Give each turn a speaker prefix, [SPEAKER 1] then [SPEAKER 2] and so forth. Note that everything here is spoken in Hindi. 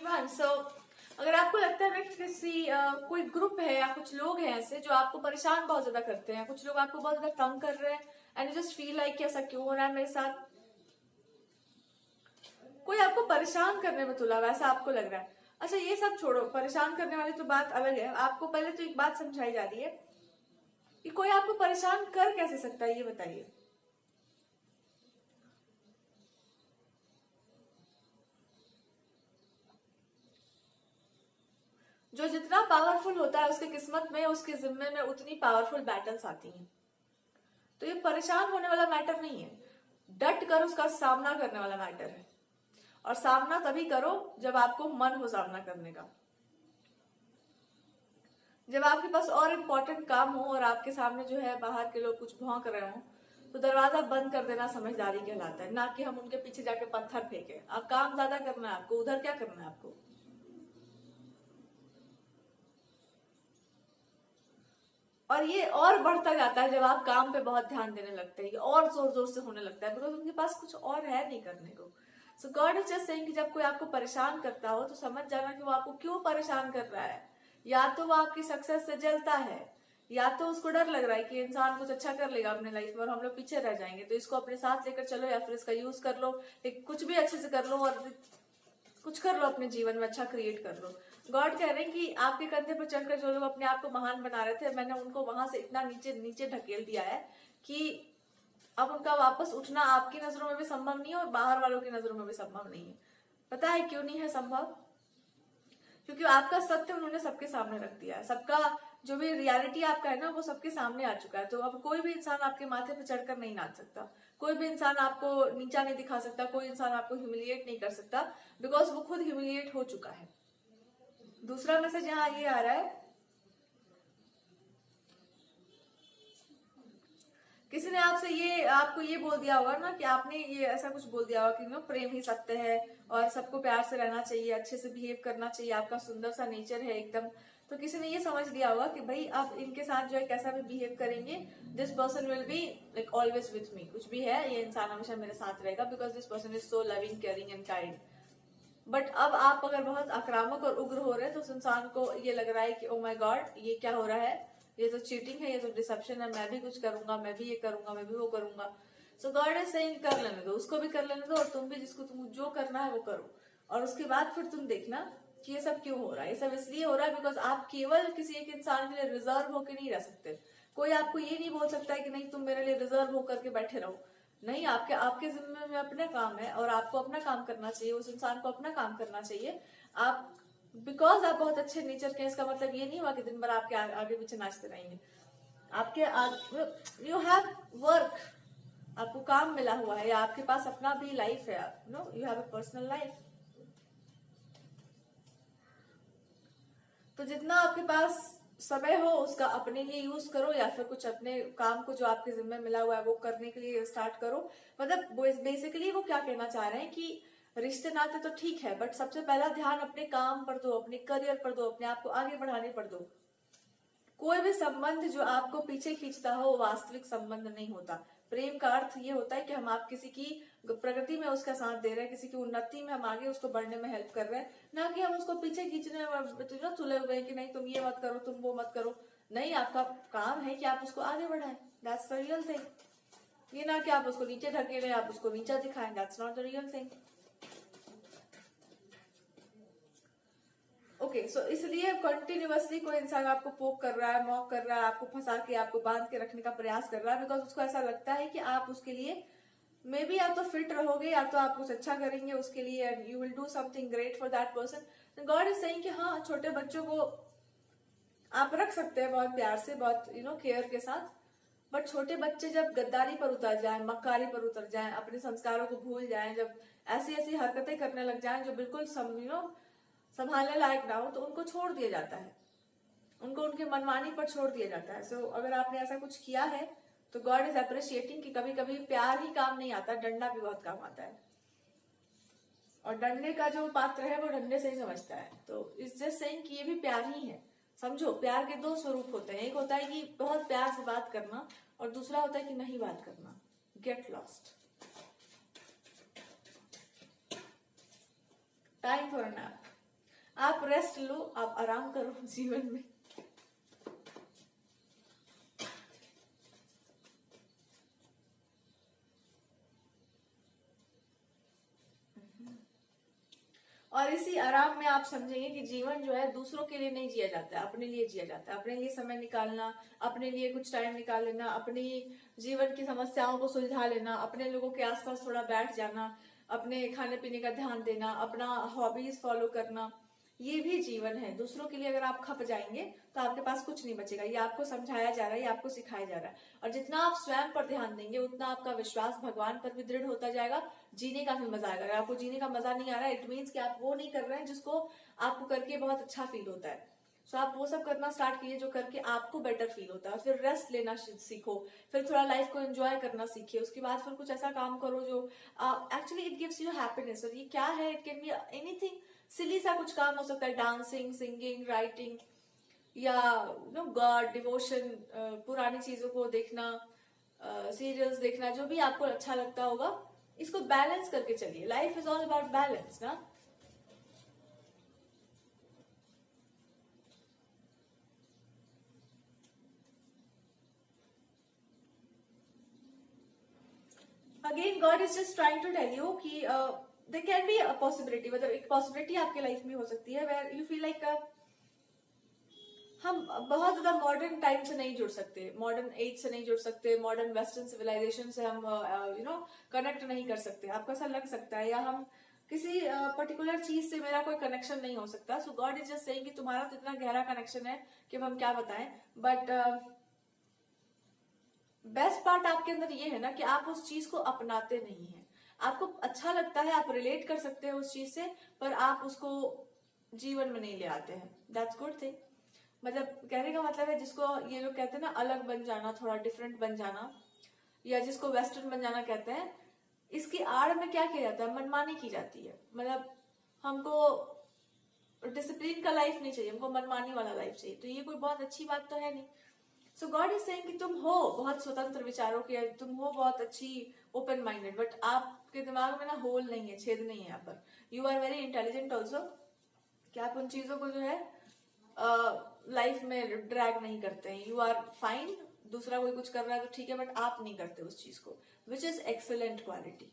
[SPEAKER 1] एवरीवन, अगर आपको लगता है कि कोई ग्रुप है या कुछ लोग हैं ऐसे जो आपको परेशान बहुत ज्यादा करते हैं, कुछ लोग आपको बहुत ज्यादा तंग कर रहे हैं and you just feel like ऐसा क्यों हो रहा है मेरे साथ, कोई आपको परेशान करने में तुला वैसा आपको लग रहा है। अच्छा, ये सब छोड़ो, परेशान करने वाली तो बात अलग है। आपको पहले तो एक बात समझाई जा रही है कि कोई आपको परेशान कर कैसे सकता है, ये बताइए। जो जितना पावरफुल होता है उसके किस्मत में, उसके जिम्मे में उतनी पावरफुल बैटल्स आती हैं। तो ये परेशान होने वाला मैटर नहीं है, डट कर उसका सामना करने वाला मैटर है। और सामना तभी करो जब आपको मन हो सामना करने का। जब आपके पास और इम्पोर्टेंट काम हो और आपके सामने जो है बाहर के लोग कुछ भौंक रहे हो, तो दरवाजा बंद कर देना समझदारी कहलाता है, ना कि हम उनके पीछे जाके पत्थर फेंके। आप काम ज्यादा करना है आपको, उधर क्या करना है आपको। और ये और बढ़ता जाता है जब आप काम पे बहुत ध्यान देने लगते हैं, और जोर जोर से होने लगता है, बिकॉज उनके पास कुछ और है नहीं करने को। सो गॉड इज जस्ट सेइंग कि जब कोई आपको परेशान करता हो तो समझ जाना कि वो आपको क्यों परेशान कर रहा है। या तो वो आपकी सक्सेस से जलता है, या तो उसको डर लग रहा है कि इंसान कुछ अच्छा कर लेगा अपने लाइफ में और हम लोग पीछे रह जाएंगे, तो इसको अपने साथ लेकर चलो या फिर इसका यूज कर लो, कुछ भी अच्छे से कर लो और कुछ कर लो, अपने जीवन में अच्छा क्रिएट कर लो। गॉड कह रहे हैं कि आपके कंधे पर चढ़कर जो लोग अपने आप को महान बना रहे थे, मैंने उनको वहां से इतना नीचे नीचे ढकेल दिया है कि अब उनका वापस उठना आपकी नजरों में भी संभव नहीं है और बाहर वालों की नजरों में भी संभव नहीं है। पता है क्यों नहीं है संभव? क्योंकि आपका सत्य उन्होंने सबके सामने रख दिया है। सबका जो भी रियलिटी आपका है ना, वो सबके सामने आ चुका है। तो अब कोई भी इंसान आपके माथे पे चढ़कर नहीं नाच सकता, कोई भी इंसान आपको नीचा नहीं दिखा सकता, कोई इंसान आपको ह्यूमिलिएट नहीं कर सकता, बिकॉज वो खुद ह्यूमिलिएट हो चुका है। दूसरा मैसेज यहाँ ये आ रहा है, किसी ने आपको ये बोल दिया होगा ना कि आपने ये ऐसा कुछ बोल दिया होगा कि प्रेम ही सत्य है और सबको प्यार से रहना चाहिए, अच्छे से बिहेव करना चाहिए, आपका सुंदर सा नेचर है एकदम। तो किसी ने ये समझ लिया होगा कि भाई आप इनके साथ जो है कैसा भी बिहेव करेंगे, this person will be like always with me. कुछ भी है, ये इंसान हमेशा मेरे साथ रहेगा because this person is so loving, caring and kind. But अब आप अगर बहुत आक्रामक और उग्र हो रहे हैं तो उस इंसान को ये लग रहा है कि ओ माय गॉड, ये क्या हो रहा है, ये तो चीटिंग है, ये तो डिसेप्शन है, मैं भी कुछ करूंगा, मैं भी ये करूंगा, मैं भी वो करूंगा। सो गॉड इज सेइंग कर लेने दो, उसको भी कर लेने दो और तुम भी जिसको तुम जो करना है वो करो। और उसके बाद फिर तुम देखना कि ये सब क्यों हो रहा है। ये सब इसलिए हो रहा है बिकॉज आप केवल किसी एक इंसान के लिए रिजर्व होकर नहीं रह सकते। कोई आपको ये नहीं बोल सकता है कि नहीं तुम मेरे लिए रिजर्व होकर के बैठे रहो। नहीं, आपके जिम्मे में अपना काम है और आपको अपना काम करना चाहिए, उस इंसान को अपना काम करना चाहिए। आप बिकॉज आप बहुत अच्छे नेचर के, इसका मतलब ये नहीं हुआ कि दिन भर आपके आगे पीछे नाचते रहेंगे। आपके यू हैव वर्क, आपको काम मिला हुआ है, या आपके पास अपना भी लाइफ है, you have a personal life. तो जितना आपके पास समय हो उसका अपने लिए यूज करो, या फिर कुछ अपने काम को जो आपके जिम्मे मिला हुआ है वो करने के लिए स्टार्ट करो। मतलब बेसिकली वो क्या कहना चाह रहे हैं कि रिश्ते नाते तो ठीक है, बट सबसे पहला ध्यान अपने काम पर दो, अपने करियर पर दो, अपने आप को आगे बढ़ाने पर दो। कोई भी संबंध जो आपको पीछे खींचता हो वो वास्तविक संबंध नहीं होता। प्रेम का अर्थ ये होता है कि हम आप किसी की प्रगति में उसका साथ दे रहे हैं, किसी की उन्नति में हम आगे उसको बढ़ने में हेल्प कर रहे हैं, ना कि हम उसको पीछे खींचने में तुले हुए हैं कि नहीं तुम ये मत करो, तुम वो मत करो। नहीं, आपका काम है कि आप उसको आगे बढ़ाएं, दैट्स द रियल थिंग। ये ना कि आप उसको नीचे ढकेलें, आप उसको नीचा दिखाएं, that's not the real thing. Okay, so इसलिए कंटिन्यूअसली कोई इंसान आपको पोक कर रहा है, मॉक कर रहा है, आपको फंसा के, आपको बांध के रखने का प्रयास कर रहा है, बिकॉज उसको ऐसा लगता है कि आप उसके लिए मे बी या तो फिट रहोगे या तो आप कुछ अच्छा करेंगे उसके लिए, and you will do something great for that person. God is saying कि हाँ, छोटे बच्चों को आप रख सकते हैं बहुत प्यार से, बहुत केयर के साथ, बट छोटे बच्चे जब गद्दारी पर उतर जाएं, मक्कारी पर उतर जाएं, अपने संस्कारों को भूल जाएं, जब ऐसी ऐसी हरकतें करने लग जाएं जो बिल्कुल संभालने लायक ना हो, तो उनको छोड़ दिया जाता है, उनको उनके मनमानी पर छोड़ दिया जाता है। सो अगर आपने ऐसा कुछ किया है तो गॉड इज अप्रिशिएटिंग कि कभी कभी प्यार ही काम नहीं आता, डंडा भी बहुत काम आता है, और डंडे का जो पात्र है वो डंडे से ही समझता है। तो इस जस्ट सेइंग कि ये भी प्यार ही है। समझो, प्यार के दो स्वरूप होते हैं, एक होता है कि बहुत प्यार से बात करना और दूसरा होता है कि नहीं बात करना। Get lost, time for a nap. आप रेस्ट लो, आप आराम करो जीवन में। और इसी आराम में आप समझेंगे कि जीवन जो है दूसरों के लिए नहीं जिया जाता है, अपने लिए जिया जाता है। अपने लिए समय निकालना, अपने लिए कुछ टाइम निकाल लेना, अपनी जीवन की समस्याओं को सुलझा लेना, अपने लोगों के आसपास थोड़ा बैठ जाना, अपने खाने पीने का ध्यान देना, अपना हॉबीज फॉलो करना, ये भी जीवन है। दूसरों के लिए अगर आप खप जाएंगे तो आपके पास कुछ नहीं बचेगा। ये आपको समझाया जा रहा है, ये आपको सिखाया जा रहा है। और जितना आप स्वयं पर ध्यान देंगे उतना आपका विश्वास भगवान पर भी दृढ़ होता जाएगा, जीने का भी मजा आएगा। अगर आपको जीने का मजा नहीं आ रहा है, इट मीन्स कि आप वो नहीं कर रहे हैं जिसको आपको करके बहुत अच्छा फील होता है। सो आप वो सब करना स्टार्ट कीजिए जो करके आपको बेटर फील होता है। फिर रेस्ट लेना सीखो, फिर थोड़ा लाइफ को एंजॉय करना सीखिए। उसके बाद फिर कुछ ऐसा काम करो जो actually it gives you happiness. और ये क्या है, इट कैन बी एनीथिंग, सिली सा कुछ काम हो सकता है, डांसिंग, सिंगिंग, राइटिंग, या नो गॉड डिवोशन, पुरानी चीजों को देखना, सीरियल्स देखना, जो भी आपको अच्छा लगता होगा। इसको बैलेंस करके चलिए। Life is all about balance ना। Again God is just trying to tell you कि there can be a possibility, मतलब एक पॉसिबिलिटी आपके लाइफ में हो सकती है वेयर यू फील लाइक हम बहुत ज्यादा मॉडर्न टाइम से नहीं जुड़ सकते, मॉडर्न एज से नहीं जुड़ सकते, मॉडर्न वेस्टर्न सिविलाइजेशन से हम कनेक्ट नहीं कर सकते। आपको ऐसा लग सकता है, या हम किसी पर्टिकुलर चीज से मेरा कोई कनेक्शन नहीं हो सकता। सो गॉड इज जस्ट सेइंग कि तुम्हारा तो इतना गहरा कनेक्शन है कि हम क्या बताएं। बट बेस्ट पार्ट आपके अंदर ये है ना कि आप उस चीज को अपनाते नहीं हैं। आपको अच्छा लगता है, आप रिलेट कर सकते हैं उस चीज से, पर आप उसको जीवन में नहीं ले आते हैं। That's good thing. मतलब कहने का मतलब है, जिसको ये लोग कहते हैं ना अलग बन जाना, थोड़ा डिफरेंट बन जाना, या जिसको वेस्टर्न बन जाना कहते हैं, इसकी आड़ में क्या किया जाता है, मनमानी की जाती है। मतलब हमको डिसिप्लिन का लाइफ नहीं चाहिए, हमको मनमानी वाला लाइफ चाहिए। तो ये कोई बहुत अच्छी बात तो है नहीं। सो गॉड इज सेइंग कि तुम हो बहुत स्वतंत्र विचारों के, तुम हो बहुत अच्छी ओपन माइंडेड, बट आपके दिमाग में ना होल नहीं है, छेद नहीं है यहाँ पर। You are very intelligent also, कि आप उन चीजों को जो है लाइफ में ड्रैग नहीं करते हैं। यू आर फाइन, दूसरा कोई कुछ कर रहा है तो ठीक है, बट आप नहीं करते उस चीज को, विच इज एक्सेलेंट क्वालिटी।